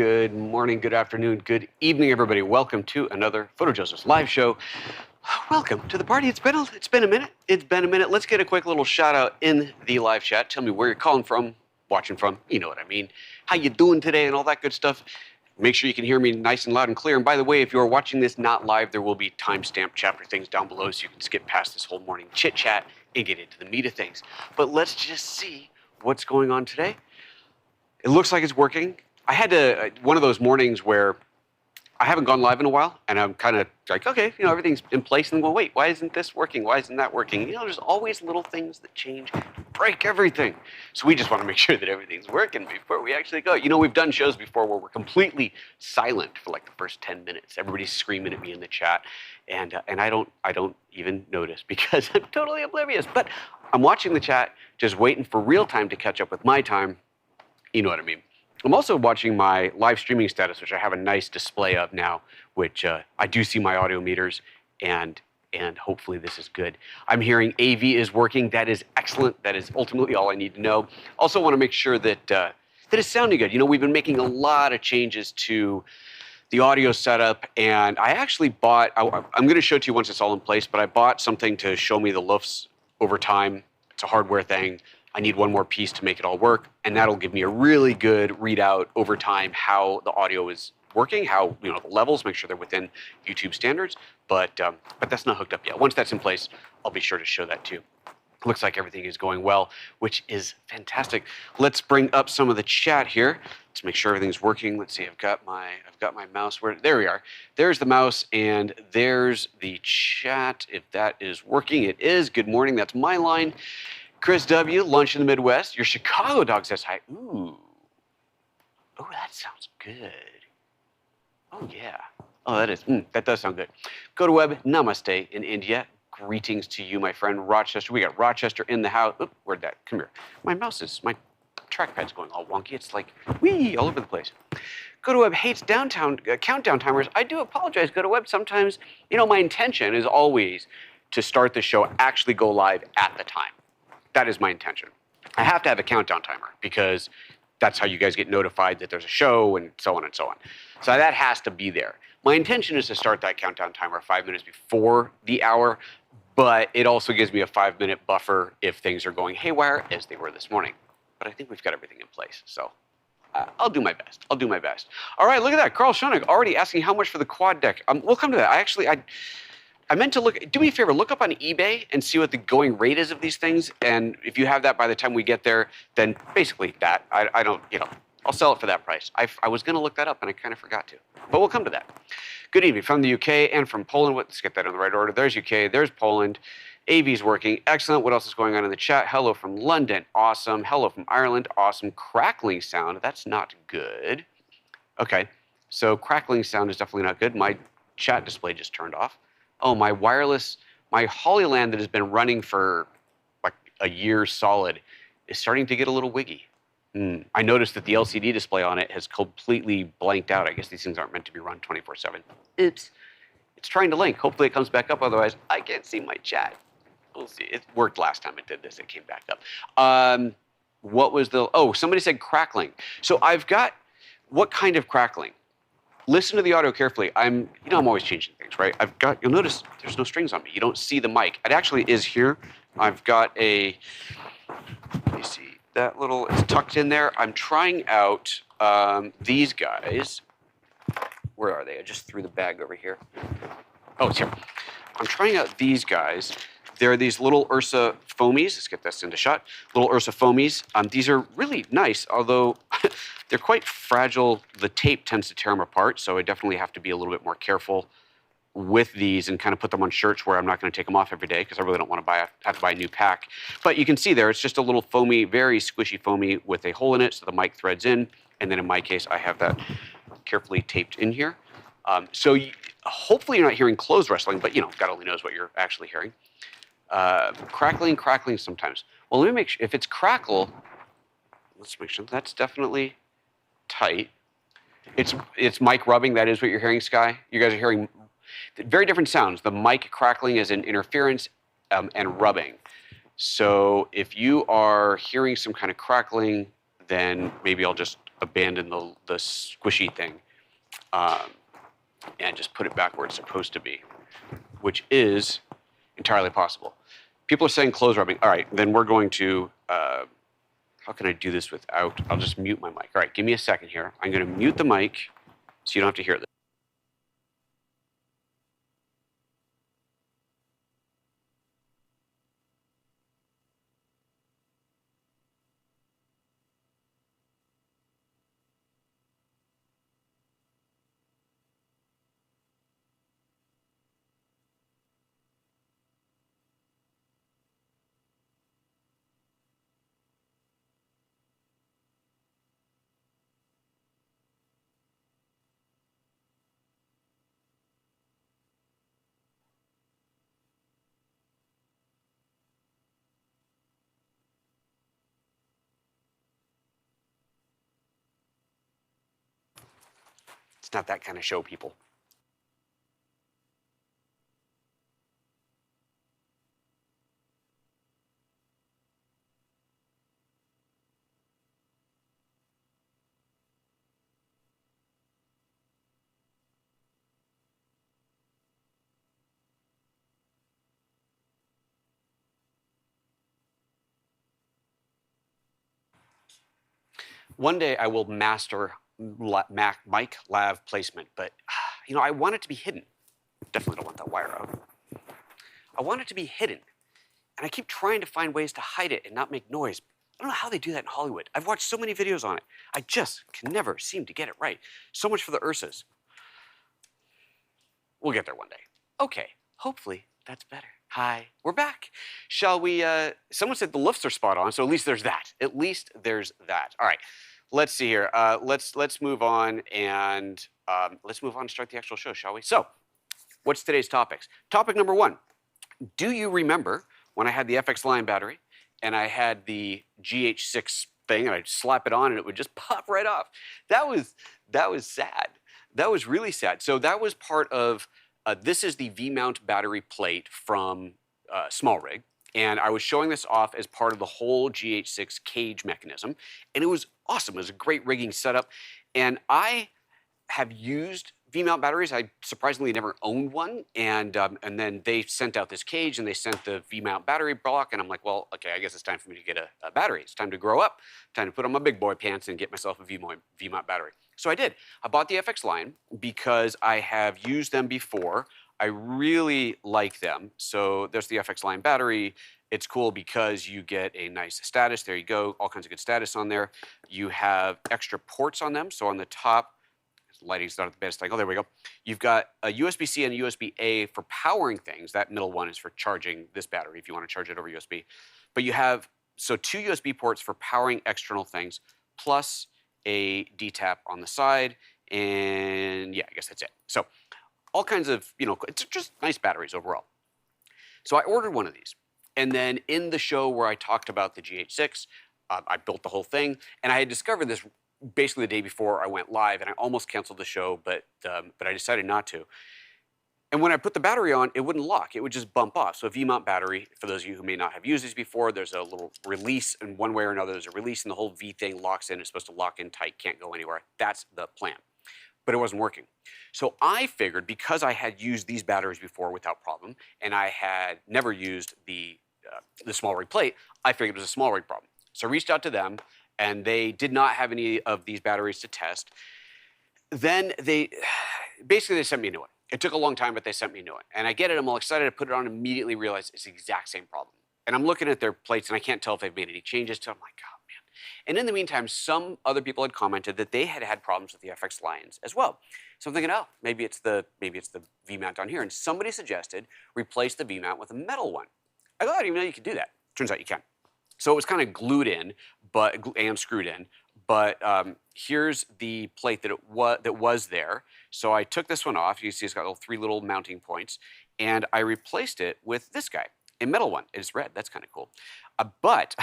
Good morning, good afternoon, good evening, everybody. Welcome to another PhotoJoseph's live show. Welcome to the party. It's been a minute. It's been a minute. Let's get a quick little shout out in the live chat. Tell me where you're calling from, watching from. You know what I mean. How you doing today and all that good stuff. Make sure you can hear me nice and loud and clear. And by the way, if you are watching this not live, there will be timestamp chapter things down below so you can skip past this whole morning chit chat and get into the meat of things. But let's just see what's going on today. It looks like it's working. I had one of those mornings where I haven't gone live in a while, and I'm kind of like, okay, you know, everything's in place, and go, wait, why isn't this working? Why isn't that working? You know, there's always little things that change, break everything. So we just want to make sure that everything's working before we actually go. You know, we've done shows before where we're completely silent for like the first 10 minutes. Everybody's screaming at me in the chat, and I don't even notice because I'm totally oblivious. But I'm watching the chat, just waiting for real time to catch up with my time. You know what I mean. I'm also watching my live streaming status, which I have a nice display of now, which I do see my audio meters, and hopefully this is good. I'm hearing AV is working. That is excellent. That is ultimately all I need to know. Also want to make sure that that it's sounding good. You know, we've been making a lot of changes to the audio setup, and I actually bought, I'm going to show it to you once it's all in place, but I bought something to show me the LUFS over time. It's a hardware thing. I need one more piece to make it all work, and that'll give me a really good readout over time how the audio is working, how, you know, the levels, make sure they're within YouTube standards, but that's not hooked up yet. Once that's in place, I'll be sure to show that too. Looks like everything is going well, which is fantastic. Let's bring up some of the chat here to make sure everything's working. Let's see, I've got my mouse. There we are. There's the mouse, and there's the chat. If that is working, it is. Good morning. That's my line. Chris W., lunch in the Midwest. Your Chicago dog says hi. Ooh. Oh, that sounds good. Oh, yeah. Oh, that does sound good. Go to web. Namaste in India. Greetings to you, my friend. Rochester. We got Rochester in the house. Oop, where'd that? Come here. My trackpad's going all wonky. It's like, whee, all over the place. Go to web hates countdown timers. I do apologize. Go to web sometimes, you know, my intention is always to start the show, actually go live at the time. That is my intention. I have to have a countdown timer because that's how you guys get notified that there's a show and so on and so on. So that has to be there. My intention is to start that countdown timer 5 minutes before the hour, but it also gives me a 5-minute buffer if things are going haywire, as they were this morning. But I think we've got everything in place, so I'll do my best. I'll do my best. All right, look at that. Carl Schoenig already asking how much for the quad deck. We'll come to that. I meant to do me a favor, look up on eBay and see what the going rate is of these things. And if you have that by the time we get there, then basically that. I don't, you know, I'll sell it for that price. I was going to look that up and I kind of forgot to. But we'll come to that. Good evening from the UK and from Poland. Let's get that in the right order. There's UK, there's Poland. AV's working. Excellent. What else is going on in the chat? Hello from London. Awesome. Hello from Ireland. Awesome. Crackling sound. That's not good. Okay. So crackling sound is definitely not good. My chat display just turned off. Oh, my Hollyland that has been running for like a year solid is starting to get a little wiggy. I noticed that the LCD display on it has completely blanked out. I guess these things aren't meant to be run 24/7. It's trying to link. Hopefully it comes back up. Otherwise, I can't see my chat. We'll see. It worked last time it did this. It came back up. What was somebody said crackling. So I've got, what kind of crackling? Listen to the audio carefully. I'm always changing things, right? You'll notice there's no strings on me. You don't see the mic. It actually is here. I've got let me see, that little, it's tucked in there. I'm trying out these guys. Where are they? I just threw the bag over here. Oh, it's here. I'm trying out these guys. They're these little Ursa foamies. Let's get this into shot. Little Ursa foamies. These are really nice, although they're quite fragile. The tape tends to tear them apart, so I definitely have to be a little bit more careful with these and kind of put them on shirts where I'm not going to take them off every day because I really don't want to have to buy a new pack. But you can see there, it's just a little foamy, very squishy foamy with a hole in it so the mic threads in. And then in my case, I have that carefully taped in here. Hopefully you're not hearing clothes rustling, but you know, God only knows what you're actually hearing. Crackling sometimes. Well, let me make sure, if it's crackle, let's make sure that's definitely tight. It's mic rubbing, that is what you're hearing, Sky. You guys are hearing very different sounds. The mic crackling is an interference and rubbing. So if you are hearing some kind of crackling, then maybe I'll just abandon the squishy thing and just put it back where it's supposed to be, which is entirely possible. People are saying close rubbing. All right, then we're going to, how can I do this without, I'll just mute my mic. All right, give me a second here. I'm going to mute the mic so you don't have to hear this. It's not that kind of show, people. One day I will master mic lav placement, but you know, I want it to be hidden. Definitely don't want that wire out. I want it to be hidden, and I keep trying to find ways to hide it and not make noise. I don't know how they do that in Hollywood. I've watched so many videos on it. I just can never seem to get it right. So much for the Ursas. We'll get there one day. Okay, hopefully that's better. Hi, we're back. Shall we, someone said the lifts are spot on, so at least there's that. At least there's that. All right, let's see here. Let's move on and start the actual show, shall we? So, what's today's topics? Topic number one. Do you remember when I had the FXLION battery and I had the GH6 thing and I'd slap it on and it would just pop right off? That was sad. That was really sad. So that was part of, this is the V-Mount battery plate from SmallRig. And I was showing this off as part of the whole GH6 cage mechanism. And it was awesome. It was a great rigging setup. And I have used V-Mount batteries. I surprisingly never owned one. And then they sent out this cage and they sent the V-Mount battery block. And I'm like, well, okay, I guess it's time for me to get a battery. It's time to grow up. Time to put on my big boy pants and get myself a V-Mount battery. So I did. I bought the FXLION because I have used them before. I really like them. So there's the FXLION battery. It's cool because you get a nice status. There you go. All kinds of good status on there. You have extra ports on them. So on the top, lighting's not the best thing. Oh, there we go. You've got a USB-C and a USB-A for powering things. That middle one is for charging this battery if you want to charge it over USB. But you have, so 2 USB ports for powering external things, plus a D-tap on the side. And yeah, I guess that's it. So all kinds of, you know, it's just nice batteries overall. So I ordered one of these. And then in the show where I talked about the GH6, I built the whole thing. And I had discovered this basically the day before I went live, and I almost canceled the show, but I decided not to. And when I put the battery on, it wouldn't lock. It would just bump off. So a V-Mount battery, for those of you who may not have used these before, there's a little release, and one way or another, there's a release, and the whole V thing locks in. It's supposed to lock in tight, can't go anywhere. That's the plan. But it wasn't working. So I figured, because I had used these batteries before without problem, and I had never used the SmallRig plate, I figured it was a SmallRig problem. So I reached out to them, and they did not have any of these batteries to test. Then they sent me a new one. It took a long time, but they sent me a new one. And I get it, I'm all excited, I put it on, and immediately realize it's the exact same problem. And I'm looking at their plates, and I can't tell if they've made any changes, so I'm like, oh man. And in the meantime, some other people had commented that they had had problems with the FXLIONs as well. So I'm thinking, oh, maybe it's the V-Mount on here. And somebody suggested replace the V-Mount with a metal one. I thought, I didn't even know you could do that. Turns out you can. So it was kind of glued in, and screwed in. But here's the plate that was there. So I took this one off. You can see it's got 3 little mounting points, and I replaced it with this guy, a metal one. It's red. That's kind of cool. But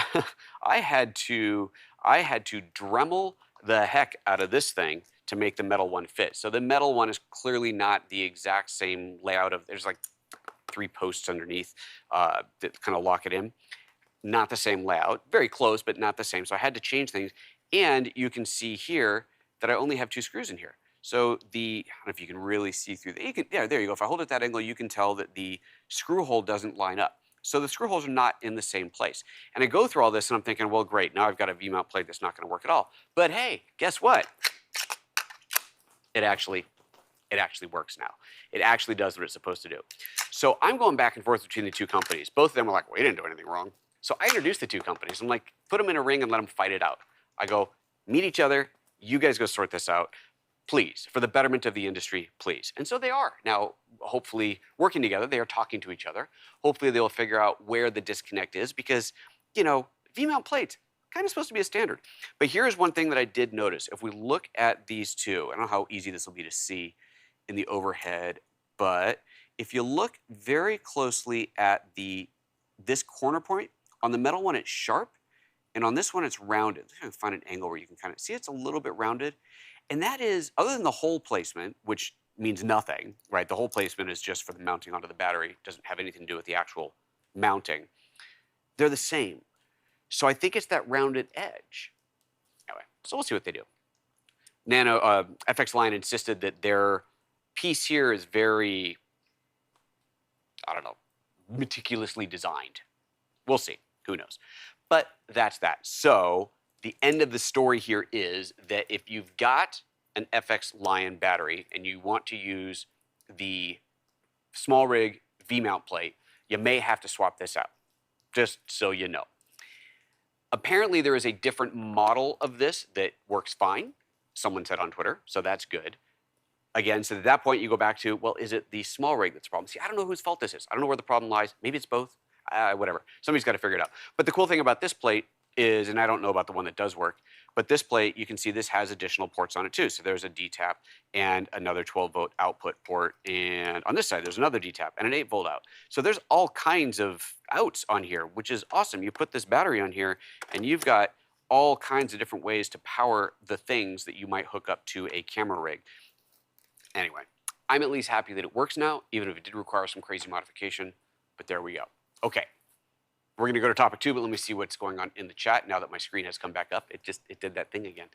I had to Dremel the heck out of this thing to make the metal one fit. So the metal one is clearly not the exact same layout of. There's like 3 posts underneath that kind of lock it in. Not the same layout, very close, but not the same. So I had to change things. And you can see here that I only have 2 screws in here. So I don't know if you can really see through yeah, there you go. If I hold it at that angle, you can tell that the screw hole doesn't line up. So the screw holes are not in the same place. And I go through all this and I'm thinking, well, great, now I've got a V-mount plate that's not going to work at all. But hey, guess what? It actually works now. It actually does what it's supposed to do. So I'm going back and forth between the 2 companies. Both of them were like, we didn't do anything wrong. So I introduced the 2 companies. I'm like, put them in a ring and let them fight it out. I go, meet each other. You guys go sort this out. Please, for the betterment of the industry, please. And so they are. Now, hopefully, working together, they are talking to each other. Hopefully, they'll figure out where the disconnect is because, you know, V-mount plates, kind of supposed to be a standard. But here's one thing that I did notice. If we look at these 2, I don't know how easy this will be to see in the overhead, but if you look very closely at this corner point, on the metal one, it's sharp, and on this one, it's rounded. I'm trying to find an angle where you can kind of see it's a little bit rounded. And that is, other than the hole placement, which means nothing, right? The hole placement is just for the mounting onto the battery. It doesn't have anything to do with the actual mounting. They're the same. So I think it's that rounded edge. Anyway, so we'll see what they do. FXLION insisted that their piece here is very, I don't know, meticulously designed. We'll see. Who knows? But that's that. So the end of the story here is that if you've got an FXLION battery and you want to use the SmallRig V-mount plate, you may have to swap this out, just so you know. Apparently, there is a different model of this that works fine, someone said on Twitter, so that's good. Again, so at that point, you go back to, well, is it the SmallRig that's the problem? See, I don't know whose fault this is. I don't know where the problem lies. Maybe it's both. Whatever. Somebody's got to figure it out. But the cool thing about this plate is, and I don't know about the one that does work, but this plate, you can see this has additional ports on it too. So there's a D-tap and another 12-volt output port. And on this side, there's another D-tap and an 8-volt out. So there's all kinds of outs on here, which is awesome. You put this battery on here, and you've got all kinds of different ways to power the things that you might hook up to a camera rig. Anyway, I'm at least happy that it works now, even if it did require some crazy modification. But there we go. Okay. We're going to go to topic 2, but let me see what's going on in the chat now that my screen has come back up. It did that thing again.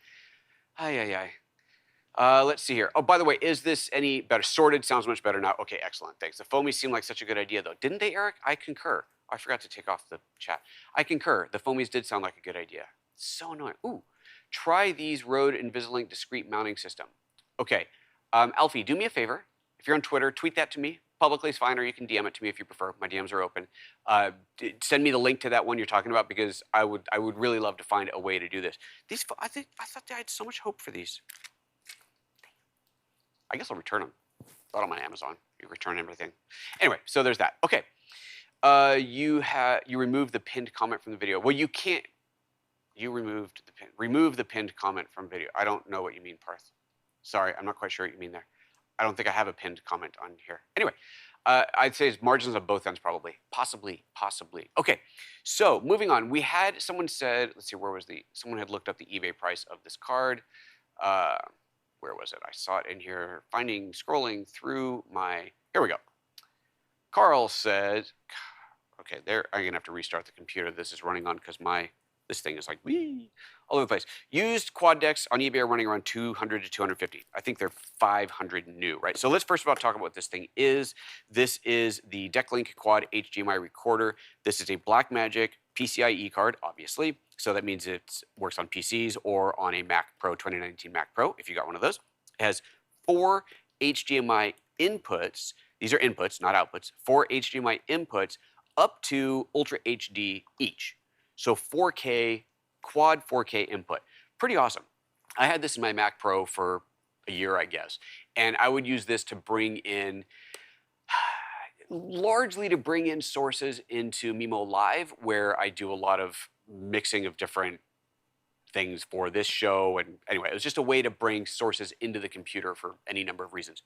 Let's see here. Oh, by the way, is this any better? Sorted sounds much better now. Okay, excellent. Thanks. The foamies seem like such a good idea, though. Didn't they, Eric? I concur. I forgot to take off the chat. I concur. The foamies did sound like a good idea. So annoying. Ooh, try these Rode Invisalink discrete mounting system. Okay, Alfie, do me a favor. If you're on Twitter, tweet that to me. Publicly is fine, or you can DM it to me if you prefer. My DMs are open. Send me the link to that one you're talking about, because I would really love to find a way to do this. These, I thought I had so much hope for these. I guess I'll return them. Thought on Amazon, you return everything. Anyway, so there's that. Okay, you removed the pinned comment from the video. Well, you can't. You removed the pin. Remove the pinned comment from video. I don't know what you mean, Parth. Sorry, I'm not quite sure what you mean there. I don't think I have a pinned comment on here. Anyway, I'd say it's margins on both ends probably. Possibly. Okay, so moving on. We had, someone said, let's see, someone had looked up the eBay price of this card. Where was it? I saw it in here, scrolling through here we go. Carl said, okay, I'm gonna have to restart the computer this is running on because this thing is like, wee, all over the place. Used quad decks on eBay are running around 200 to 250. I think they're 500 new, right? So let's first of all talk about what this thing is. This is the DeckLink Quad HDMI recorder. This is a Blackmagic PCIe card, obviously. So that means it works on PCs or on a Mac Pro 2019 Mac Pro, if you got one of those. It has 4 HDMI inputs. These are inputs, not outputs. 4 HDMI inputs up to Ultra HD each. So 4K, quad 4K input. Pretty awesome. I had this in my Mac Pro for a year, I guess. And I would use this to bring in, largely to bring in sources into Mimo Live, where I do a lot of mixing of different things for this show. And anyway, it was just a way to bring sources into the computer for any number of reasons.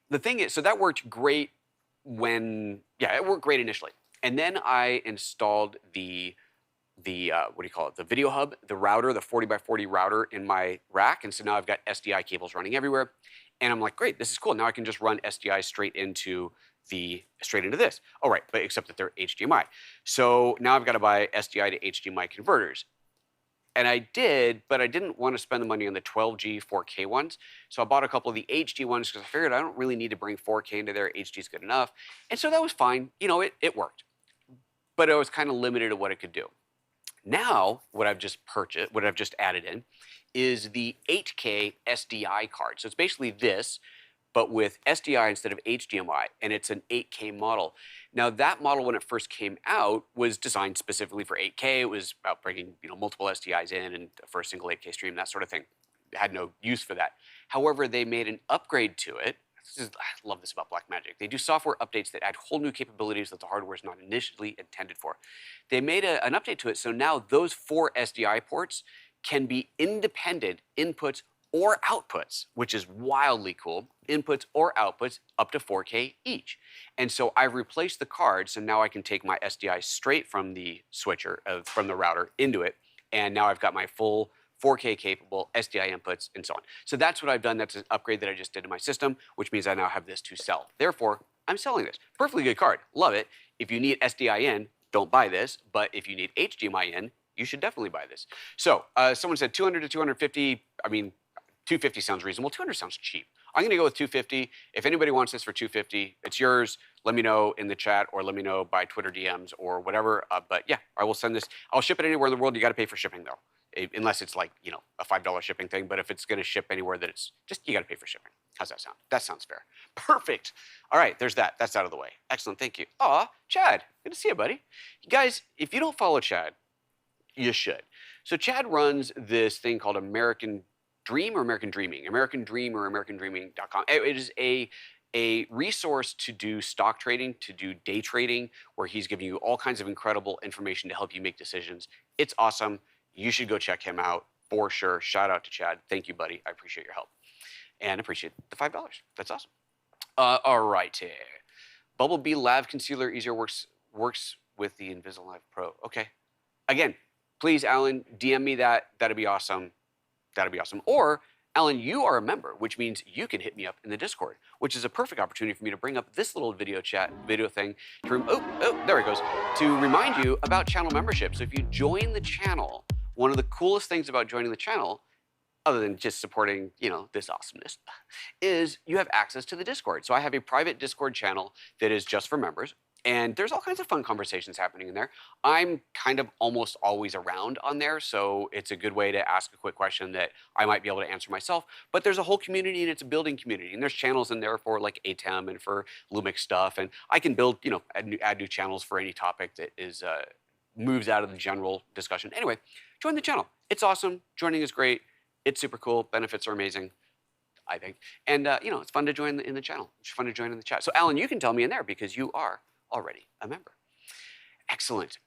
The thing is, so that worked great it worked great initially. And then I installed the what do you call it? The video hub, the router, the 40x40 router in my rack. And so now I've got SDI cables running everywhere. And I'm like, great, this is cool. Now I can just run SDI straight into this. Oh, right, but except that they're HDMI. So now I've got to buy SDI to HDMI converters. And I did, but I didn't want to spend the money on the 12G 4K ones. So I bought a couple of the HD ones because I figured I don't really need to bring 4K into there. HD is good enough. And so that was fine. You know, it worked. But I was kind of limited to what it could do. Now, what I've just purchased, what I've just added in, is the 8K SDI card. So it's basically this, but with SDI instead of HDMI, and it's an 8K model. Now that model, when it first came out, was designed specifically for 8K. It was about bringing multiple SDIs in and for a single 8K stream, that sort of thing. It had no use for that. However, they made an upgrade to it. I love this about Blackmagic. They do software updates that add whole new capabilities that the hardware is not initially intended for. They made an update to it, so now those 4 SDI ports can be independent inputs or outputs, which is wildly cool. Inputs or outputs up to 4K each. And so I've replaced the card, so now I can take my SDI straight from the switcher, from the router into it, and now I've got my full 4K capable SDI inputs and so on. So that's what I've done. That's an upgrade that I just did to my system, which means I now have this to sell. Therefore, I'm selling this. Perfectly good card. Love it. If you need SDI in, don't buy this. But if you need HDMI in, you should definitely buy this. So someone said 200 to 250. I mean, 250 sounds reasonable. 200 sounds cheap. I'm going to go with 250. If anybody wants this for 250, it's yours. Let me know in the chat or let me know by Twitter DMs or whatever. But yeah, I will send this. I'll ship it anywhere in the world. You got to pay for shipping though, unless it's like, a $5 shipping thing. But if it's going to ship anywhere that it's just, you got to pay for shipping. How's that sound? That sounds fair. Perfect. All right, there's that. That's out of the way. Excellent. Thank you. Aw, Chad. Good to see you, buddy. Guys, if you don't follow Chad, you should. So Chad runs this thing called American Dream or American Dreaming? American Dream or AmericanDreaming.com. It is a resource to do stock trading, to do day trading, where he's giving you all kinds of incredible information to help you make decisions. It's awesome. You should go check him out for sure. Shout out to Chad. Thank you, buddy. I appreciate your help. And appreciate the $5. That's awesome. All right. Bubble Bee Lav Concealer easier works with the Invisalign Pro. Okay. Again, please, Alan, DM me that. That'd be awesome. That'd be awesome. Or, Alan, you are a member, which means you can hit me up in the Discord, which is a perfect opportunity for me to bring up this little video thing to, there it goes, to remind you about channel membership. So if you join the channel, one of the coolest things about joining the channel, other than just supporting, this awesomeness, is you have access to the Discord. So I have a private Discord channel that is just for members. And there's all kinds of fun conversations happening in there. I'm kind of almost always around on there, so it's a good way to ask a quick question that I might be able to answer myself. But there's a whole community, and it's a building community. And there's channels in there for like ATEM and for Lumix stuff. And I can build, add new channels for any topic that is moves out of the general discussion. Anyway, join the channel. It's awesome. Joining is great. It's super cool. Benefits are amazing, I think. And it's fun to join in the channel. It's fun to join in the chat. So Alan, you can tell me in there because you are already a member. Excellent.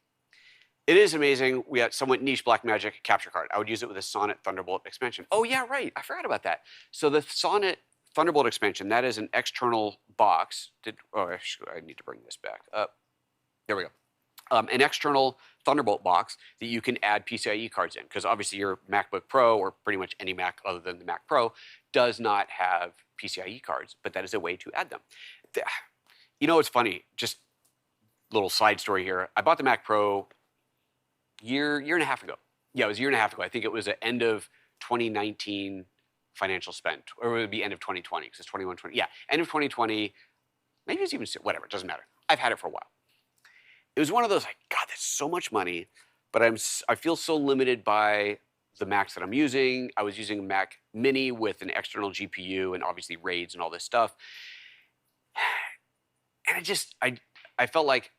It is amazing. We have somewhat niche Blackmagic capture card. I would use it with a Sonnet Thunderbolt expansion. Oh yeah, right. I forgot about that. So the Sonnet Thunderbolt expansion, that is an external box. I need to bring this back up. There we go. An external Thunderbolt box that you can add PCIe cards in, because obviously your MacBook Pro, or pretty much any Mac other than the Mac Pro, does not have PCIe cards, but that is a way to add them. It's funny, just little side story here. I bought the Mac Pro year and a half ago. Yeah, it was a year and a half ago. I think it was the end of 2019 financial spend, or it would be end of 2020, because it's 21-20. Yeah, end of 2020, maybe it's even, whatever, it doesn't matter. I've had it for a while. It was one of those, like, God, that's so much money, but I feel so limited by the Macs that I'm using. I was using a Mac Mini with an external GPU and obviously RAIDs and all this stuff. And I felt like,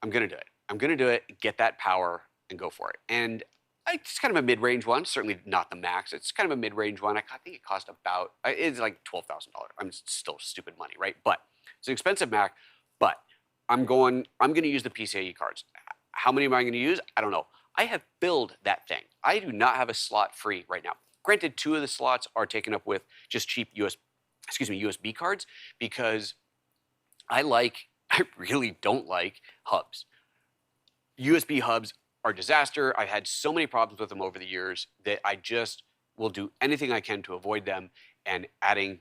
I'm going to do it. I'm going to do it, get that power, and go for it. And it's kind of a mid-range one, certainly not the Max. It's kind of a mid-range one. I think it cost about, it's like $12,000. I'm still stupid money, right? But it's an expensive Mac, but I'm going to use the PCIe cards. How many am I going to use? I don't know. I have filled that thing. I do not have a slot free right now. Granted, 2 of the slots are taken up with just cheap USB cards, because I really don't like hubs. USB hubs are a disaster. I've had so many problems with them over the years that I just will do anything I can to avoid them, and adding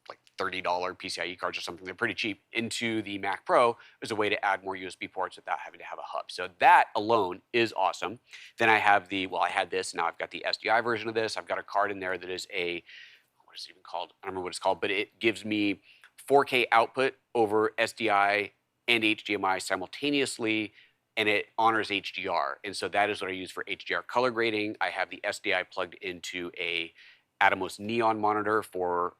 like $30 PCIe cards or something, they're pretty cheap, into the Mac Pro as a way to add more USB ports without having to have a hub. So that alone is awesome. Then I have I had this, now I've got the SDI version of this. I've got a card in there that is what is it even called? I don't remember what it's called, but it gives me 4K output over SDI and HDMI simultaneously, and it honors HDR. And so that is what I use for HDR color grading. I have the SDI plugged into a Atomos Neon monitor for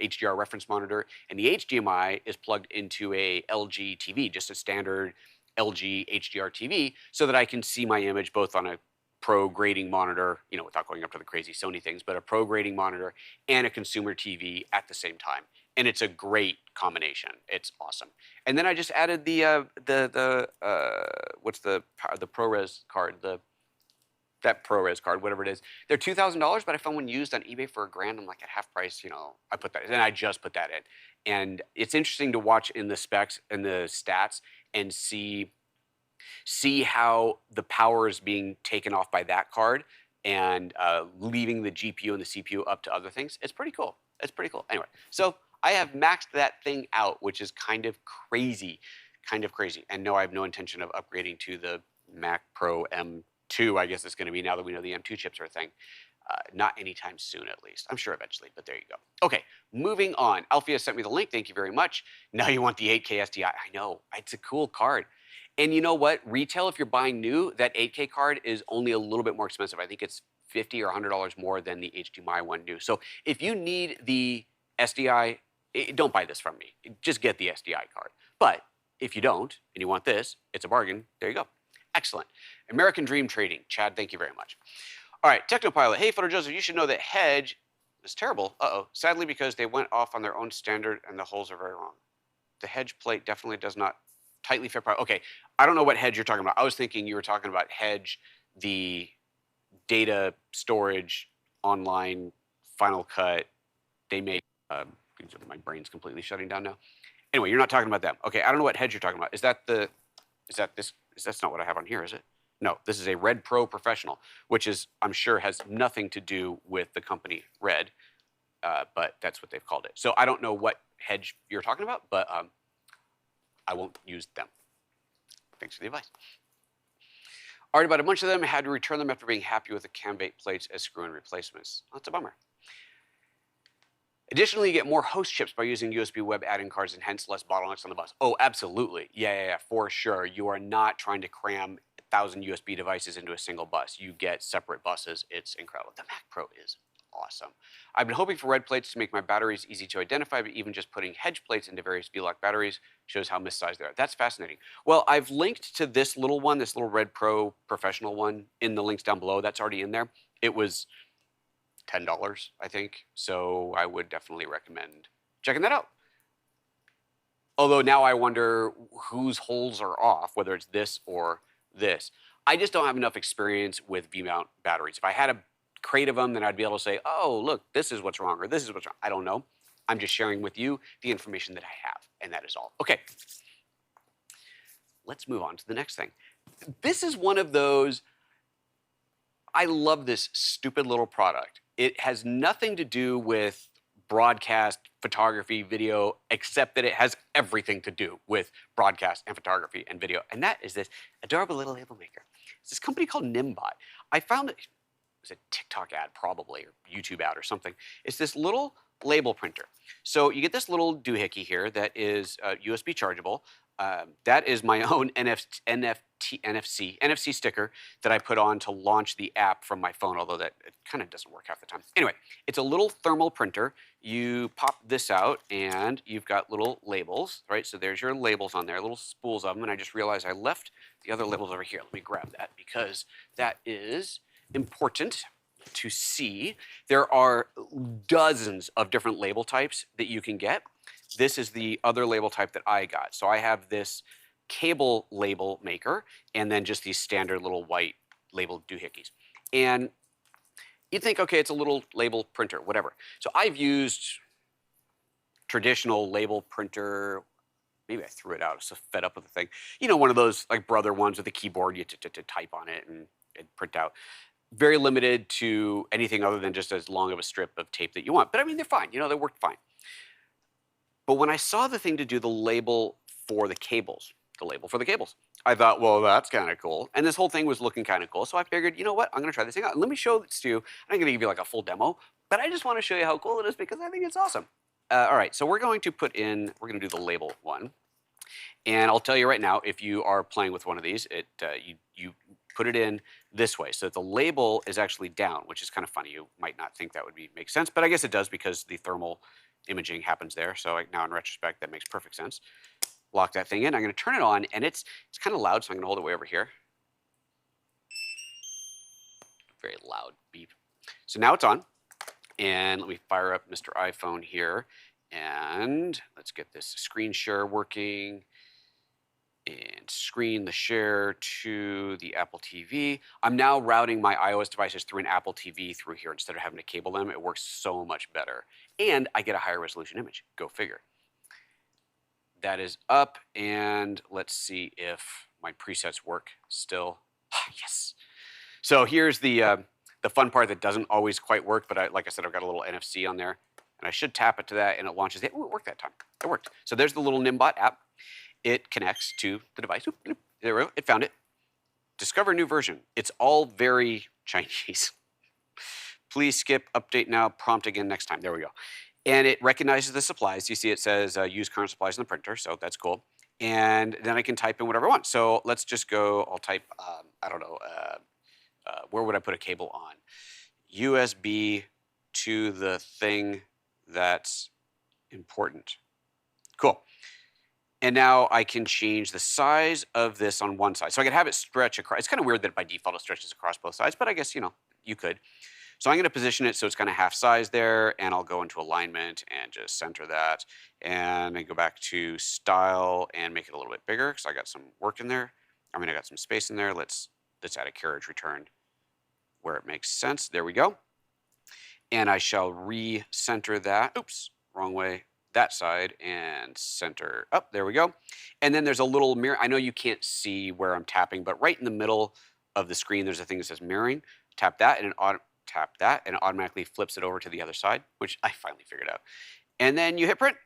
HDR reference monitor, and the HDMI is plugged into a LG TV, just a standard LG HDR TV, so that I can see my image both on a pro grading monitor, without going up to the crazy Sony things, but a pro grading monitor and a consumer TV at the same time. And it's a great combination. It's awesome. And then I just added what's the ProRes card, that ProRes card, whatever it is. They're $2,000, but I found one used on eBay for $1,000. I'm like, at half price, I put that in, and I just put that in. And it's interesting to watch in the specs and the stats and see how the power is being taken off by that card and leaving the GPU and the CPU up to other things. It's pretty cool. It's pretty cool. Anyway, so I have maxed that thing out, which is kind of crazy. And no, I have no intention of upgrading to the Mac Pro M2, I guess it's going to be, now that we know the M2 chips are a thing. Not anytime soon, at least. I'm sure eventually, but there you go. Okay, moving on. Alfia sent me the link. Thank you very much. Now you want the 8K SDI. I know. It's a cool card. And you know what? Retail, if you're buying new, that 8K card is only a little bit more expensive. I think it's $50 or $100 more than the HDMI one new. So if you need the SDI, don't buy this from me. Just get the SDI card. But if you don't, and you want this, it's a bargain. There you go. Excellent. American Dream Trading. Chad, thank you very much. All right, Technopilot. Hey, PhotoJoseph, you should know that Hedge is terrible. Sadly, because they went off on their own standard and the holes are very wrong. The Hedge plate definitely does not tightly fit. Okay, I don't know what Hedge you're talking about. I was thinking you were talking about Hedge, the data storage online Final Cut. They make, my brain's completely shutting down now. Anyway, you're not talking about them. Okay, I don't know what Hedge you're talking about. That's not what I have on here, is it? No, this is a Red Pro Professional, which is, I'm sure, has nothing to do with the company Red, but that's what they've called it. So I don't know what Hedge you're talking about, but I won't use them. Thanks for the advice. Already bought a bunch of them. I had to return them after being happy with the cam-bait plates as screw-in replacements. Oh, that's a bummer. Additionally, you get more host chips by using USB web add-in cards and hence less bottlenecks on the bus. Oh, absolutely. Yeah, for sure. You are not trying to cram 1,000 USB devices into a single bus. You get separate buses. It's incredible. The Mac Pro is awesome. I've been hoping for red plates to make my batteries easy to identify, but even just putting Hedge plates into various V-Lock batteries shows how missized they are. That's fascinating. Well, I've linked to this little one, this little Red Pro Professional one, in the links down below. That's already in there. It was $10, I think, so I would definitely recommend checking that out. Although now I wonder whose holes are off, whether it's this or this. I just don't have enough experience with V-mount batteries. If I had a crate of them, then I'd be able to say, oh, look, this is what's wrong, or this is what's wrong. I don't know. I'm just sharing with you the information that I have, and that is all. Okay, let's move on to the next thing. This is one of those, I love this stupid little product. It has nothing to do with broadcast, photography, video, except that it has everything to do with broadcast and photography and video. And that is this adorable little label maker. It's this company called Niimbot. I found it was a TikTok ad probably, or YouTube ad or something. It's this little label printer. So you get this little doohickey here that is USB chargeable. That is my own NFC sticker that I put on to launch the app from my phone, although that it kind of doesn't work half the time. Anyway, it's a little thermal printer. You pop this out and you've got little labels, right? So there's your labels on there, little spools of them, and I just realized I left the other labels over here. Let me grab that because that is important to see. There are dozens of different label types that you can get. This is the other label type that I got. So I have this cable label maker and then just these standard little white label doohickeys. And you'd think, okay, it's a little label printer, whatever. So I've used traditional label printer. Maybe I threw it out. I was so fed up with the thing. You know, one of those like Brother ones with a keyboard, you type on it and print out. Very limited to anything other than just as long of a strip of tape that you want. But I mean, they're fine. You know, they work fine. But when I saw the thing to do the label for the cables, I thought, well, that's kind of cool. And this whole thing was looking kind of cool. So I figured, you know what? I'm going to try this thing out. Let me show this to you. I'm going to give you like a full demo, but I just want to show you how cool it is because I think it's awesome. All right, so we're going to do the label one. And I'll tell you right now, if you are playing with one of these, you put it in this way. So the label is actually down, which is kind of funny. You might not think that would make sense, but I guess it does because the thermal imaging happens there. So now in retrospect, that makes perfect sense. Lock that thing in. I'm going to turn it on, and it's kind of loud, so I'm going to hold it way over here. Very loud beep. So now it's on, and let me fire up Mr. iPhone here, and let's get this screen share working. And screen the share to the Apple TV. I'm now routing my iOS devices through an Apple TV through here instead of having to cable them. It works so much better. And I get a higher resolution image. Go figure. That is up, and let's see if my presets work still. Yes. So here's the fun part that doesn't always quite work, but like I said, I've got a little NFC on there, and I should tap it to that, and it launches it. Ooh, it worked that time. It worked. So there's the little Niimbot app. It connects to the device. There we go. It found it. Discover new version. It's all very Chinese. Please skip, update now, prompt again next time. There we go. And it recognizes the supplies. You see it says use current supplies in the printer, so that's cool. And then I can type in whatever I want. So let's just go, I'll type, I don't know, where would I put a cable on? USB to the thing that's important. Cool. And now I can change the size of this on one side. So I can have it stretch across. It's kind of weird that by default it stretches across both sides, but I guess, you know, you could. So I'm going to position it so it's kind of half size there, and I'll go into alignment and just center that. And I go back to style and make it a little bit bigger because I got some work in there. I mean, I got some space in there. Let's add a carriage return where it makes sense. There we go. And I shall re-center that. Oops, wrong way. That side and center up. There we go. And then there's a little mirror. I know you can't see where I'm tapping, but right in the middle of the screen, there's a thing that says mirroring. Tap that, and it automatically flips it over to the other side, which I finally figured out. And then you hit print,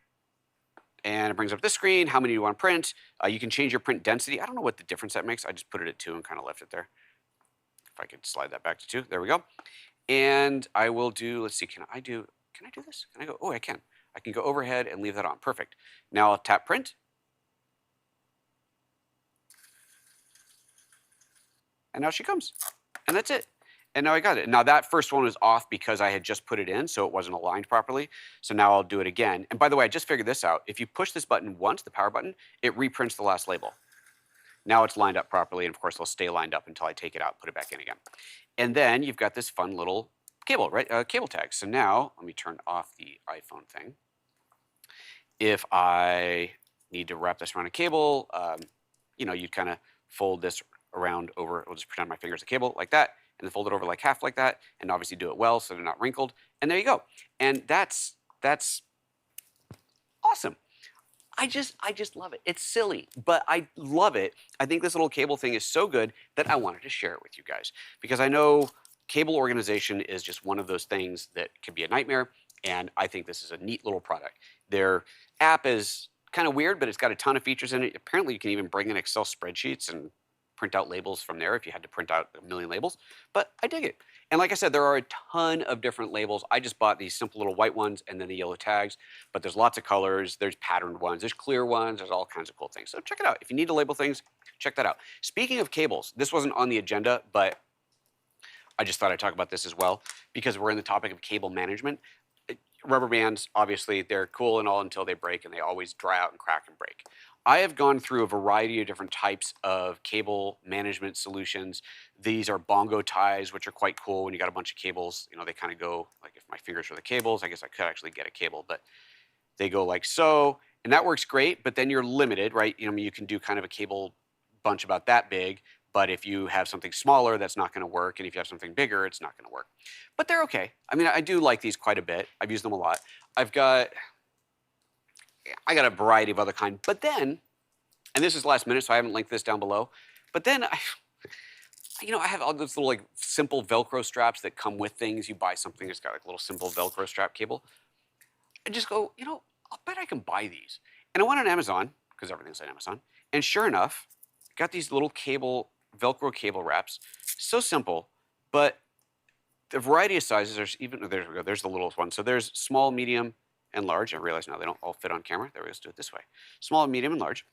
and it brings up this screen. How many do you want to print? You can change your print density. I don't know what the difference that makes. I just put it at 2 and kind of left it there. If I could slide that back to 2, there we go. And I will do. Let's see. Can I do this? Can I go? Oh, I can. I can go overhead and leave that on. Perfect. Now I'll tap print. And now she comes. And that's it. And now I got it. Now that first one was off because I had just put it in, so it wasn't aligned properly. So now I'll do it again. And by the way, I just figured this out. If you push this button once, the power button, it reprints the last label. Now it's lined up properly, and of course it'll stay lined up until I take it out, put it back in again. And then you've got this fun little cable, right? Cable tag. So now let me turn off the iPhone thing. If I need to wrap this around a cable, you know, you'd kind of fold this around over. We'll just pretend my finger's a cable like that, and then fold it over like half like that, and obviously do it well so they're not wrinkled. And there you go. And that's awesome. I just love it. It's silly, but I love it. I think this little cable thing is so good that I wanted to share it with you guys because I know cable organization is just one of those things that can be a nightmare, and I think this is a neat little product. Their app is kind of weird, but it's got a ton of features in it. Apparently, you can even bring in Excel spreadsheets and print out labels from there if you had to print out a million labels, but I dig it. And like I said, there are a ton of different labels. I just bought these simple little white ones and then the yellow tags, but there's lots of colors. There's patterned ones, there's clear ones, there's all kinds of cool things. So check it out. If you need to label things, check that out. Speaking of cables, this wasn't on the agenda, but I just thought I'd talk about this as well because we're in the topic of cable management. Rubber bands, obviously, they're cool and all until they break, and they always dry out and crack and break. I have gone through a variety of different types of cable management solutions. These are bongo ties, which are quite cool when you got a bunch of cables. You know, they kind of go, like if my fingers were the cables, I guess I could actually get a cable, but they go like so, and that works great, but then you're limited, right? You know, I mean, you can do kind of a cable bunch about that big, but if you have something smaller, that's not going to work, and if you have something bigger, it's not going to work. But they're okay. I mean, I do like these quite a bit. I've used them a lot. I got a variety of other kinds. But then, and this is last minute, so I haven't linked this down below, but then I have all those little like simple Velcro straps that come with things. You buy something that's got like a little simple Velcro strap cable. I just go, I'll bet I can buy these. And I went on Amazon, because everything's on Amazon, and sure enough, got these little Velcro cable wraps. So simple, but the variety of sizes, there we go, there's the littlest one. So there's small, medium, and large. I realize now they don't all fit on camera. There we go, let's do it this way. Small, medium, and large.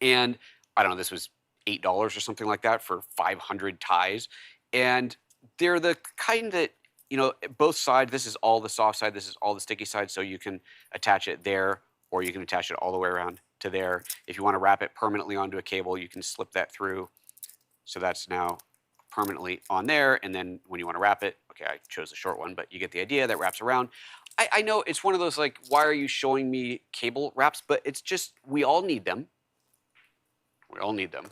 And I don't know, this was $8 or something like that for 500 ties. And they're the kind that, you know, both sides, this is all the soft side, this is all the sticky side, so you can attach it there, or you can attach it all the way around to there. If you want to wrap it permanently onto a cable, you can slip that through. So that's now permanently on there, and then when you want to wrap it, okay, I chose the short one, but you get the idea, that wraps around. I know it's one of those like, why are you showing me cable wraps? But it's just, we all need them. We all need them.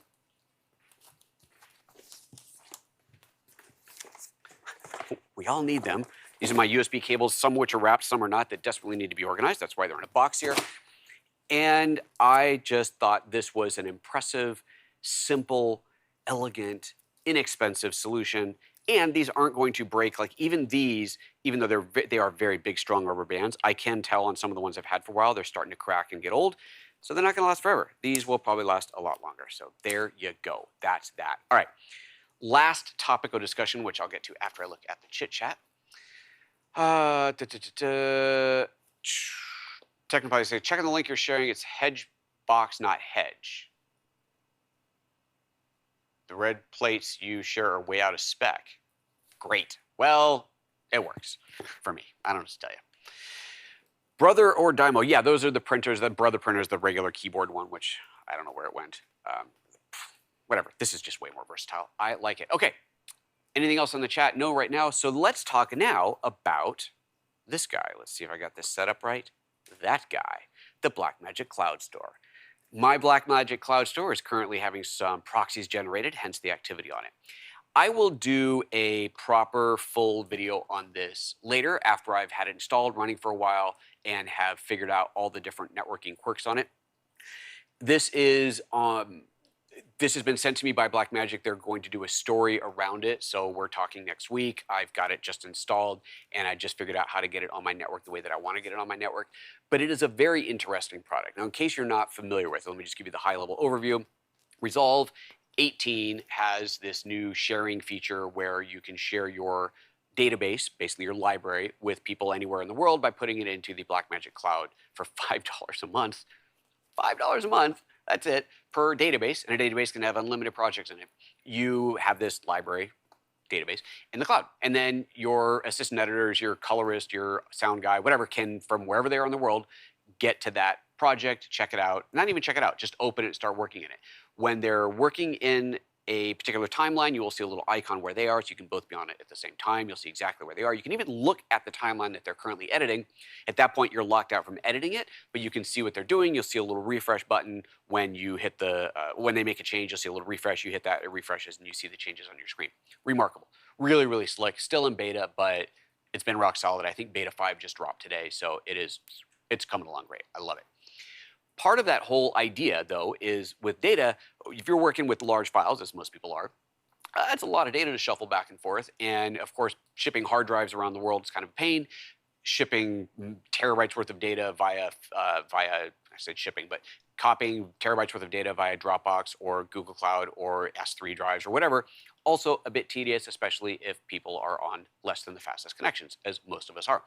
We all need them. These are my USB cables, some of which are wrapped, some are not, that desperately need to be organized. That's why they're in a box here. And I just thought this was an impressive, simple, elegant, inexpensive solution. And these aren't going to break. Like even these, even though they are very big, strong rubber bands, I can tell on some of the ones I've had for a while, they're starting to crack and get old. So they're not going to last forever. These will probably last a lot longer. So there you go. That's that. All right. Last topic of discussion, which I'll get to after I look at the chit chat. Technically, say checking the link you're sharing. It's hedge box, not hedge. The red plates you share are way out of spec. Great. Well, it works for me. I don't know what to tell you. Brother or Dymo? Yeah, those are the printers. The Brother printer is the regular keyboard one, which I don't know where it went. Whatever. This is just way more versatile. I like it. Okay. Anything else on the chat? No, right now. So let's talk now about this guy. Let's see if I got this set up right. That guy, the Blackmagic Cloud Store. My Blackmagic Cloud Store is currently having some proxies generated, hence the activity on it. I will do a proper full video on this later after I've had it installed, running for a while, and have figured out all the different networking quirks on it. This has been sent to me by Blackmagic. They're going to do a story around it, so we're talking next week. I've got it just installed, and I just figured out how to get it on my network the way that I want to get it on my network. But it is a very interesting product. Now, in case you're not familiar with it, let me just give you the high-level overview. Resolve 18 has this new sharing feature where you can share your database, basically your library, with people anywhere in the world by putting it into the Blackmagic Cloud for $5 a month. $5 a month. That's it, per database, and a database can have unlimited projects in it. You have this library database in the cloud, and then your assistant editors, your colorist, your sound guy, whatever, can, from wherever they are in the world, get to that project, check it out, not even check it out, just open it and start working in it. When they're working in a particular timeline, you will see a little icon where they are, so you can both be on it at the same time. You'll see exactly where they are. You can even look at the timeline that they're currently editing. At that point, you're locked out from editing it, but you can see what they're doing. You'll see a little refresh button when you hit the, when they make a change, you'll see a little refresh. You hit that, it refreshes, and you see the changes on your screen. Remarkable. Really, really slick. Still in beta, but it's been rock solid. I think beta 5 just dropped today, so it's coming along great. I love it. Part of that whole idea, though, is with data, if you're working with large files, as most people are, that's a lot of data to shuffle back and forth. And of course, shipping hard drives around the world is kind of a pain. Shipping terabytes worth of data via, I said shipping, but copying terabytes worth of data via Dropbox or Google Cloud or S3 drives or whatever, also a bit tedious, especially if people are on less than the fastest connections, as most of us are.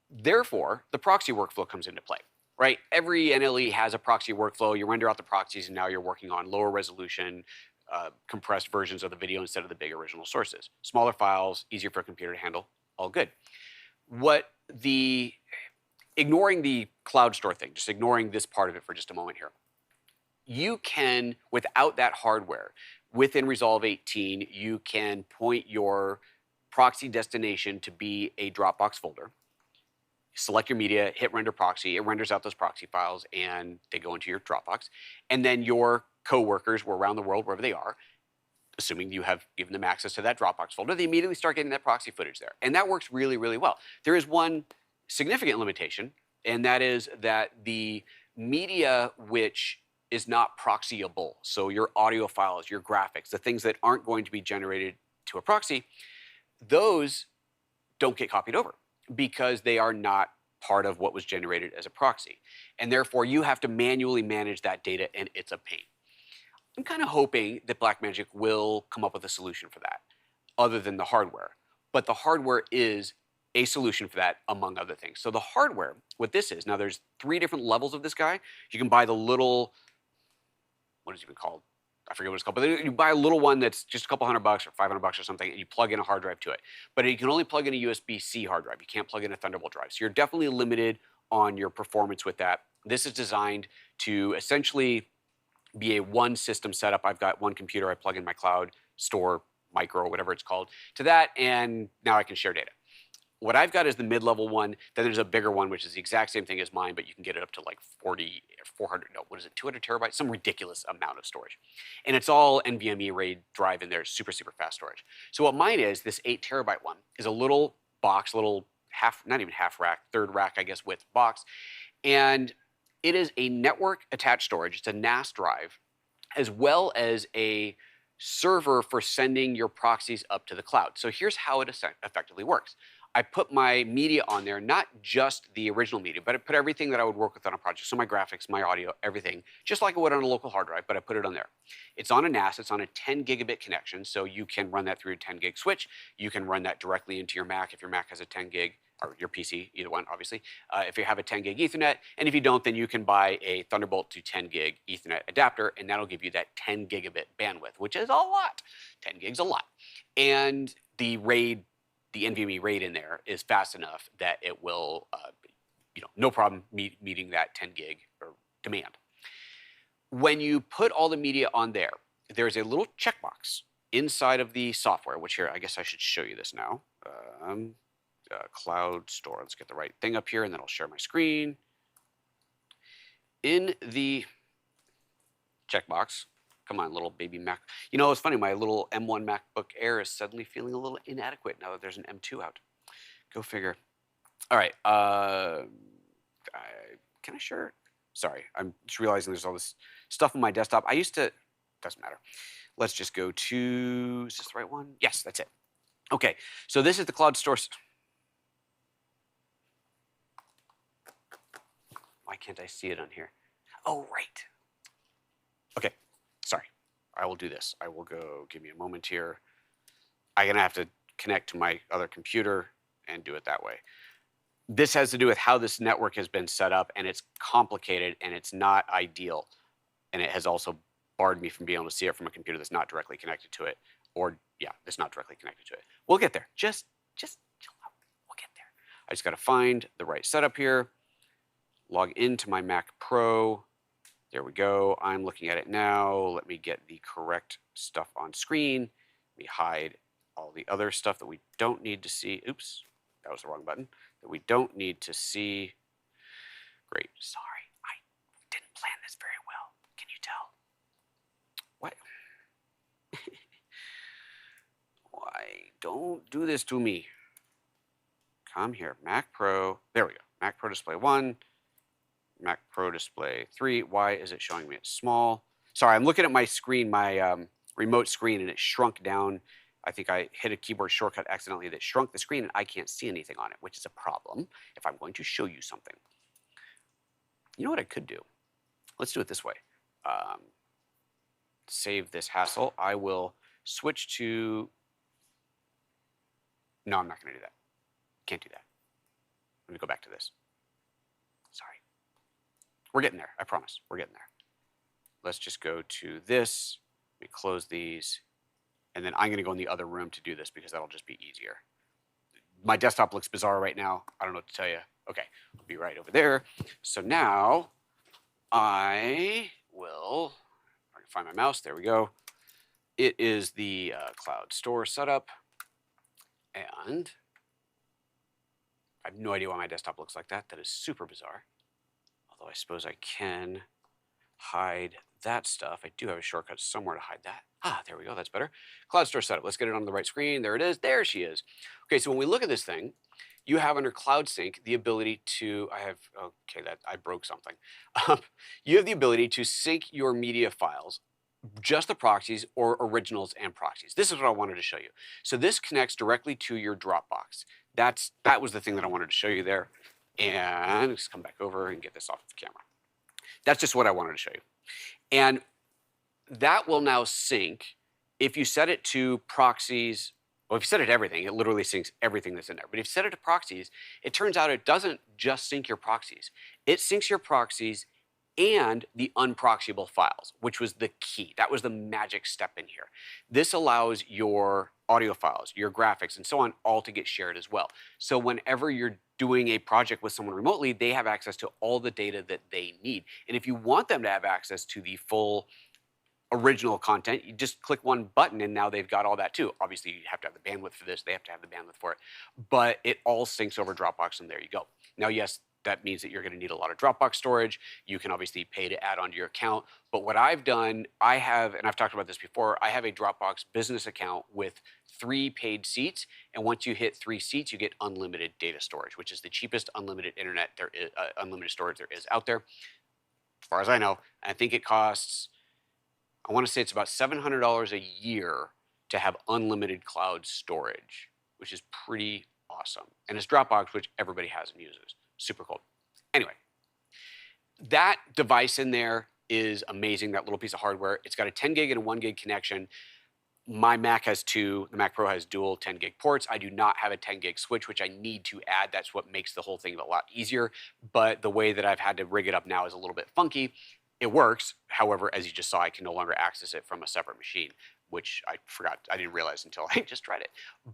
Therefore, the proxy workflow comes into play. Right? Every NLE has a proxy workflow. You render out the proxies, and now you're working on lower resolution, compressed versions of the video instead of the big original sources. Smaller files, easier for a computer to handle, all good. Ignoring the cloud store thing, just ignoring this part of it for just a moment here. You can, without that hardware, within Resolve 18, you can point your proxy destination to be a Dropbox folder. Select your media, hit render proxy, it renders out those proxy files, and they go into your Dropbox. And then your coworkers around the world, wherever they are, assuming you have given them access to that Dropbox folder, they immediately start getting that proxy footage there. And that works really, really well. There is one significant limitation, and that is that the media which is not proxyable, so your audio files, your graphics, the things that aren't going to be generated to a proxy, those don't get copied over, because they are not part of what was generated as a proxy. And therefore, you have to manually manage that data, and it's a pain. I'm kind of hoping that Blackmagic will come up with a solution for that, other than the hardware. But the hardware is a solution for that, among other things. So the hardware, what this is, now there's 3 different levels of this guy. You can buy the little, what is it even called? I forget what it's called, but you buy a little one that's just a couple $100 or $500 or something, and you plug in a hard drive to it. But you can only plug in a USB-C hard drive. You can't plug in a Thunderbolt drive. So you're definitely limited on your performance with that. This is designed to essentially be a one system setup. I've got one computer. I plug in my Cloud Store Micro or whatever it's called to that, and now I can share data. What I've got is the mid-level one. Then there's a bigger one, which is the exact same thing as mine, but you can get it up to like 40, 400, no, what is it, 200 terabytes? Some ridiculous amount of storage. And it's all NVMe RAID drive in there, super, super fast storage. So what mine is, this 8 terabyte one, is a little box, little half, not even half rack, third rack, I guess, width box. And it is a network attached storage. It's a NAS drive, as well as a server for sending your proxies up to the cloud. So here's how it effectively works. I put my media on there, not just the original media, but I put everything that I would work with on a project. So my graphics, my audio, everything, just like I would on a local hard drive, but I put it on there. It's on a NAS, it's on a 10 gigabit connection, so you can run that through a 10 gig switch. You can run that directly into your Mac if your Mac has a 10 gig, or your PC, either one, obviously, if you have a 10 gig Ethernet. And if you don't, then you can buy a Thunderbolt to 10 gig Ethernet adapter, and that'll give you that 10 gigabit bandwidth, which is a lot. 10 gigs a lot. And the RAID, the NVMe RAID in there is fast enough that it will, no problem meeting that 10 gig or demand. When you put all the media on there, there's a little checkbox inside of the software, which here, I guess I should show you this now. Cloud Store. Let's get the right thing up here, and then I'll share my screen. In the checkbox, come on, little baby Mac. You know, it's funny, my little M1 MacBook Air is suddenly feeling a little inadequate now that there's an M2 out. Go figure. All right. Can I share? Sorry, I'm just realizing there's all this stuff on my desktop. I used to, doesn't matter. Let's just go to, is this the right one? Yes, that's it. Okay, so this is the Cloud Store. Why can't I see it on here? Oh, right. Okay, sorry. I will do this. I will go, give me a moment here. I'm gonna have to connect to my other computer and do it that way. This has to do with how this network has been set up, and it's complicated, and it's not ideal. And it has also barred me from being able to see it from a computer that's not directly connected to it, or yeah, that's not directly connected to it. We'll get there. Just chill out. We'll get there. I just gotta find the right setup here. Log into my Mac Pro. There we go. I'm looking at it now. Let me get the correct stuff on screen. Let me hide all the other stuff that we don't need to see. Oops, that was the wrong button. That we don't need to see. Great. Sorry, I didn't plan this very well. Can you tell? What? Why? Don't do this to me. Come here. Mac Pro. There we go. Mac Pro Display 1. Mac Pro Display 3. Why is it showing me it's small? Sorry, I'm looking at my screen, my remote screen, and it shrunk down. I think I hit a keyboard shortcut accidentally that shrunk the screen, and I can't see anything on it, which is a problem if I'm going to show you something. You know what I could do? Let's do it this way. Save this hassle. I will switch to... No, I'm not going to do that. Can't do that. Let me go back to this. Sorry. We're getting there. I promise. We're getting there. Let's just go to this. Let me close these. And then I'm going to go in the other room to do this because that'll just be easier. My desktop looks bizarre right now. I don't know what to tell you. Okay, we'll be right over there. So now I will, I can find my mouse. There we go. It is the Cloud Store setup. And I have no idea why my desktop looks like that. That is super bizarre. Although I suppose I can hide that stuff. I do have a shortcut somewhere to hide that. Ah, there we go. That's better. Cloud Store setup. Let's get it on the right screen. There it is. There she is. Okay, so when we look at this thing, you have under Cloud Sync the ability to, I broke something. You have the ability to sync your media files, just the proxies or originals and proxies. This is what I wanted to show you. So this connects directly to your Dropbox. That was the thing that I wanted to show you there. And let's come back over and get this off of the camera. That's just what I wanted to show you. And that will now sync. If you set it to proxies, well, if you set it to everything, it literally syncs everything that's in there. But if you set it to proxies, it turns out it doesn't just sync your proxies. It syncs your proxies and the unproxiable files, which was the key. That was the magic step in here. This allows your audio files, your graphics, and so on, all to get shared as well. So whenever you're doing a project with someone remotely, they have access to all the data that they need. And if you want them to have access to the full original content, you just click one button and now they've got all that too. Obviously, you have to have the bandwidth for this. They have to have the bandwidth for it. But it all syncs over Dropbox, and there you go. Now, yes, that means that you're going to need a lot of Dropbox storage. You can obviously pay to add onto your account. But what I've done, I have, and I've talked about this before, I have a Dropbox business account with 3 paid seats. And once you hit 3 seats, you get unlimited data storage, which is the cheapest unlimited internet there is, unlimited storage there is out there. As far as I know, I think it costs, I want to say it's about $700 a year to have unlimited cloud storage, which is pretty awesome. And it's Dropbox, which everybody has and uses. Super cool. Anyway, that device in there is amazing, that little piece of hardware. It's got a 10 gig and a 1 gig connection. My Mac has 2. The Mac Pro has dual 10 gig ports. I do not have a 10 gig switch, which I need to add. That's what makes the whole thing a lot easier. But the way that I've had to rig it up now is a little bit funky. It works. However, as you just saw, I can no longer access it from a separate machine, which I forgot. I didn't realize until I just tried it.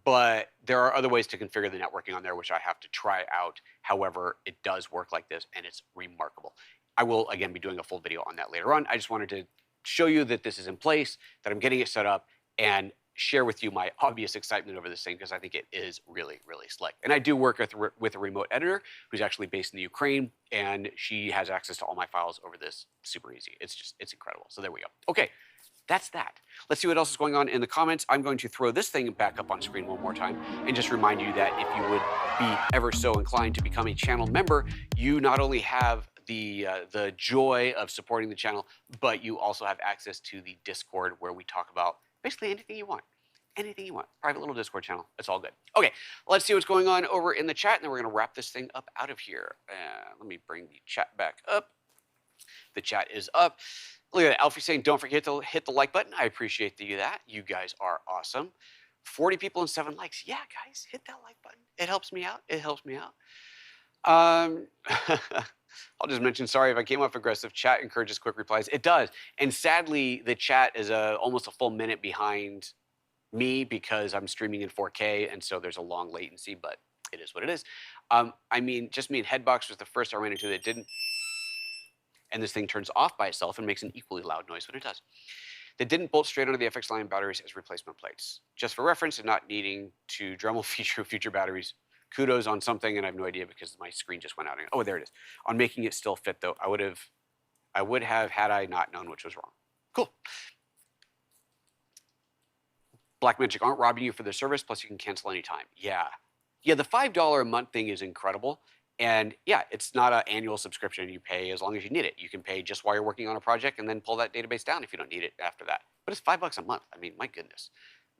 But there are other ways to configure the networking on there, which I have to try out. However, it does work like this, and it's remarkable. I will, again, be doing a full video on that later on. I just wanted to show you that this is in place, that I'm getting it set up, and share with you my obvious excitement over this thing, because I think it is really, really slick. And I do work with a remote editor who's actually based in the Ukraine, and she has access to all my files over this super easy. It's incredible. So there we go. Okay, that's that. Let's see what else is going on in the comments. I'm going to throw this thing back up on screen one more time and just remind you that if you would be ever so inclined to become a channel member, you not only have the joy of supporting the channel, but you also have access to the Discord, where we talk about basically anything you want. Anything you want. Private little Discord channel. It's all good. Okay, let's see what's going on over in the chat, and then we're going to wrap this thing up out of here. Let me bring the chat back up. The chat is up. Look at that. Alfie saying, don't forget to hit the like button. I appreciate that. You guys are awesome. 40 people and 7 likes. Yeah, guys, hit that like button. It helps me out. It helps me out. I'll just mention, sorry if I came off aggressive. Chat encourages quick replies. It does. And sadly, the chat is almost a full minute behind me because I'm streaming in 4K, and so there's a long latency, but it is what it is. I mean, just me and Headbox was the first I ran into that didn't, and this thing turns off by itself and makes an equally loud noise when it does. That didn't bolt straight onto the FXLION batteries as replacement plates. Just for reference and not needing to Dremel feature future batteries. Kudos on something, and I have no idea because my screen just went out. Oh, there it is. On making it still fit, though, I would have had I not known which was wrong. Cool. Blackmagic aren't robbing you for their service, plus you can cancel anytime. Yeah. Yeah, the $5 a month thing is incredible. And yeah, it's not an annual subscription. You pay as long as you need it. You can pay just while you're working on a project and then pull that database down if you don't need it after that. But it's $5 a month. I mean, my goodness.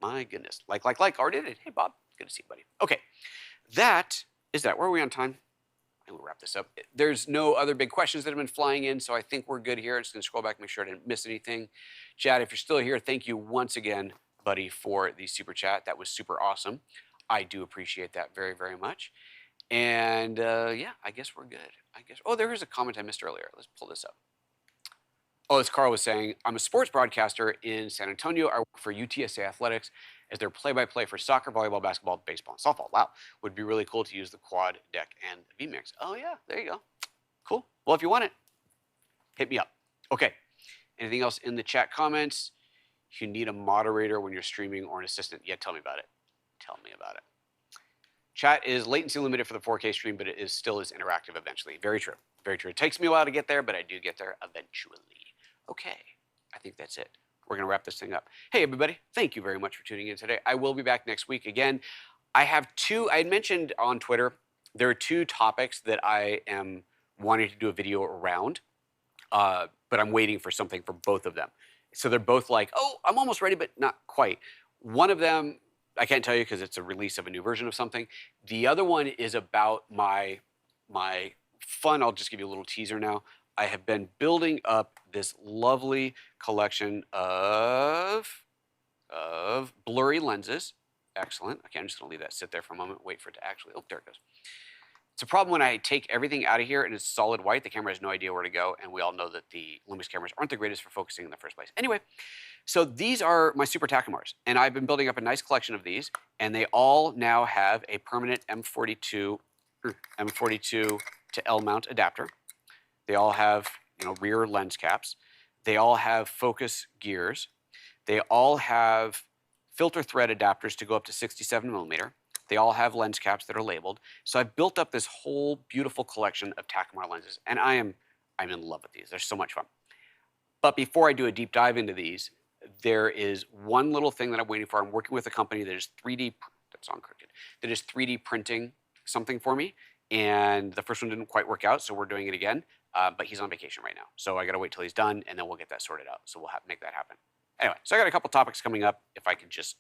My goodness. Like, already did it. Hey, Bob. Good to see you, buddy. Okay. That is that. Where are we on time? And we'll wrap this up. There's no other big questions that have been flying in, so I think we're good here. I'm just going to scroll back and make sure I didn't miss anything. Chad, if you're still here, thank you once again, buddy, for the super chat. That was super awesome. I do appreciate that very, very much. And yeah, I guess we're good. Oh, there is a comment I missed earlier. Let's pull this up. Oh, as Carl was saying, I'm a sports broadcaster in San Antonio. I work for UTSA Athletics as their play-by-play for soccer, volleyball, basketball, baseball, and softball. Wow, would be really cool to use the Quad, Deck, and V-Mix. Oh yeah, there you go. Cool. Well, if you want it, hit me up. Okay. Anything else in the chat comments? You need a moderator when you're streaming or an assistant. Yeah, tell me about it. Tell me about it. Chat is latency limited for the 4K stream, but it still is interactive eventually. Very true. Very true. It takes me a while to get there, but I do get there eventually. Okay. I think that's it. We're going to wrap this thing up. Hey, everybody. Thank you very much for tuning in today. I will be back next week again. I had mentioned on Twitter, there are 2 topics that I am wanting to do a video around, but I'm waiting for something for both of them. So they're both like, oh, I'm almost ready, but not quite. One of them, I can't tell you because it's a release of a new version of something. The other one is about my my fun, I'll just give you a little teaser now. I have been building up this lovely collection of blurry lenses. Excellent. Okay, I'm just going to leave that sit there for a moment, wait for it to actually, oh, there it goes. It's a problem when I take everything out of here and it's solid white, the camera has no idea where to go, and we all know that the Lumix cameras aren't the greatest for focusing in the first place. Anyway, so these are my Super Takumars, and I've been building up a nice collection of these, and they all now have a permanent M42 to L mount adapter. They all have, you know, rear lens caps. They all have focus gears. They all have filter thread adapters to go up to 67mm. They all have lens caps that are labeled. So I've built up this whole beautiful collection of Takumar lenses, and I'm in love with these. They're so much fun. But before I do a deep dive into these, there is one little thing that I'm waiting for. I'm working with a company that is 3D, that's on crooked, that is 3D printing something for me. And the first one didn't quite work out, so we're doing it again. But he's on vacation right now. So I got to wait till he's done, and then we'll get that sorted out. So we'll make that happen. Anyway, so I got a couple topics coming up if I can just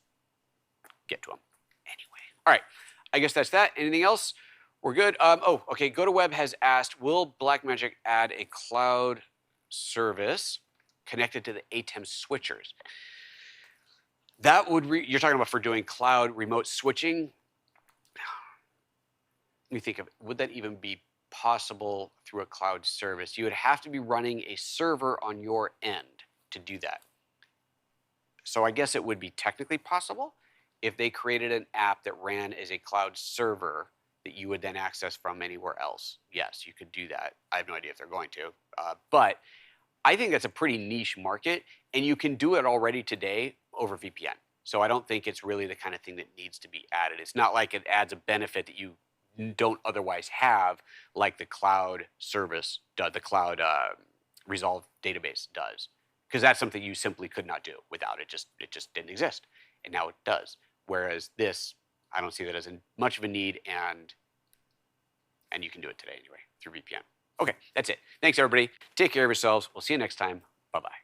get to them. Anyway, all right. I guess that's that. Anything else? We're good. Oh, okay. GoToWeb has asked, will Blackmagic add a cloud service connected to the ATEM switchers? That would, you're talking about for doing cloud remote switching? Let me think of it. Would that even be possible through a cloud service? You would have to be running a server on your end to do that. So I guess it would be technically possible if they created an app that ran as a cloud server that you would then access from anywhere else. Yes, you could do that. I have no idea if they're going to. But I think that's a pretty niche market, and you can do it already today over VPN. So I don't think it's really the kind of thing that needs to be added. It's not like it adds a benefit that you don't otherwise have, like the cloud service does, the cloud resolve database does, because that's something you simply could not do without it. It just didn't exist, and now it does. Whereas this, I don't see that as much of a need, and you can do it today anyway through VPN. Okay, that's it. Thanks everybody. Take care of yourselves. We'll see you next time. Bye bye.